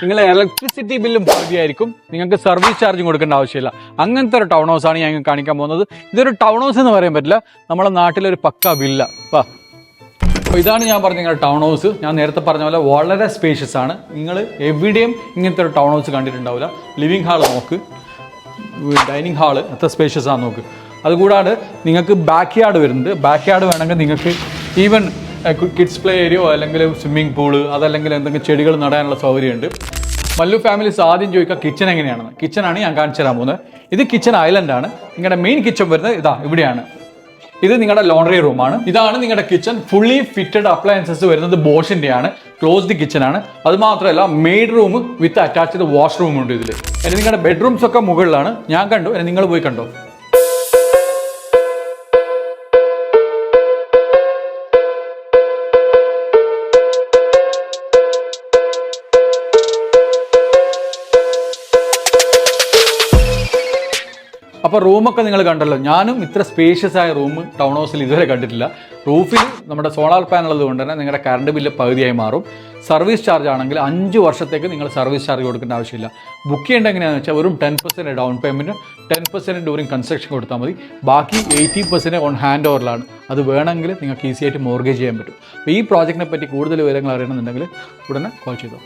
നിങ്ങൾ ഇലക്ട്രിസിറ്റി ബില്ലും പകുതിയായിരിക്കും, നിങ്ങൾക്ക് സർവീസ് ചാർജും കൊടുക്കേണ്ട ആവശ്യമില്ല. അങ്ങനത്തെ ഒരു ടൗൺ ഹൗസ് ആണ് ഞാൻ കാണിക്കാൻ പോകുന്നത്. ഇതൊരു ടൗൺ ഹൗസ് എന്ന് പറയാൻ പറ്റില്ല, നമ്മുടെ നാട്ടിലൊരു പക്ക വില്ല. അപ്പോൾ ഇതാണ് ഞാൻ പറഞ്ഞ നിങ്ങളുടെ ടൗൺ ഹൗസ്. ഞാൻ നേരത്തെ പറഞ്ഞ പോലെ വളരെ സ്പേഷ്യസ് ആണ്. നിങ്ങൾ എവിടെയും ഇങ്ങനത്തെ ഒരു ടൗൺ ഹൗസ് കണ്ടിട്ടുണ്ടാവില്ല. ലിവിങ് ഹാൾ നോക്ക്, ഡൈനിങ് ഹാള് എത്ര സ്പേഷ്യസ് ആണ് നോക്ക്. അതുകൂടാതെ നിങ്ങൾക്ക് ബാക്ക് യാർഡ് വരുന്നുണ്ട്. ബാക്ക് യാർഡ് വേണമെങ്കിൽ നിങ്ങൾക്ക് ഈവൻ കിഡ്സ് പ്ലേ ഏരിയയോ അല്ലെങ്കിൽ സ്വിമ്മിംഗ് പൂള് അതല്ലെങ്കിൽ എന്തെങ്കിലും ചെടികൾ നടാനുള്ള സൗകര്യമുണ്ട്. മല്ലു ഫാമിലീസ് ആദ്യം ചോദിക്കുക കിച്ചൺ എങ്ങനെയാണെന്ന്. കിച്ചണാണ് ഞാൻ കാണിച്ചു തരാൻ പോകുന്നത്. ഇത് കിച്ചൺ ഐലൻഡാണ്. നിങ്ങളുടെ മെയിൻ കിച്ചൺ വരുന്നത് ഇവിടെയാണ്. ഇത് നിങ്ങളുടെ ലോണ്ടറി റൂമാണ്. ഇതാണ് നിങ്ങളുടെ കിച്ചൺ. ഫുള്ളി ഫിറ്റഡ് അപ്ലയൻസസ് വരുന്നത് ബോഷിൻ്റെയാണ്. ക്ലോസ്ഡ് കിച്ചൺ ആണ്. അത് മാത്രമല്ല made room with attached washroom ഉണ്ട് ഇതിൽ. ഇനി നിങ്ങളുടെ ബെഡ്റൂംസ് ഒക്കെ മുകളിലാണ്. ഞാൻ കണ്ടു, ഇനി നിങ്ങൾ പോയി കണ്ടോ. അപ്പോൾ റൂമൊക്കെ നിങ്ങൾ കണ്ടല്ലോ. ഞാനും ഇത്ര സ്പേഷ്യസ് ആയ റൂം ടൗൺ ഹൗസിൽ ഇതുവരെ കണ്ടിട്ടില്ല. റൂഫിൽ നമ്മുടെ സോളാർ പാനൽ ഉള്ളത് കൊണ്ട് തന്നെ നിങ്ങളുടെ കറണ്ട് ബില്ല് പകുതിയായി മാറും. സർവീസ് ചാർജ് ആണെങ്കിൽ 5 വർഷത്തേക്ക് നിങ്ങൾ സർവീസ് ചാർജ് കൊടുക്കേണ്ട ആവശ്യമില്ല. ബുക്ക് ചെയ്യേണ്ട എങ്ങനെയാണെന്ന് വെച്ചാൽ വെറും 10% ഡൗൺ പേയ്മെൻറ്റ്, 10% ഡ്യൂറിങ് കൺസ്ട്രക്ഷൻ കൊടുത്താൽ മതി. ബാക്കി 80% ഓൺ ഹാൻഡ് ഓവറിലാണ്. അത് വേണമെങ്കിൽ നിങ്ങൾക്ക് ഈസി ആയിട്ട് മോർഗേജ് ചെയ്യാൻ പറ്റും. അപ്പോൾ ഈ പ്രോജക്റ്റിനെ പറ്റി കൂടുതൽ വിവരങ്ങൾ അറിയണമെന്നുണ്ടെങ്കിൽ ഉടനെ കോൾ ചെയ്തോ.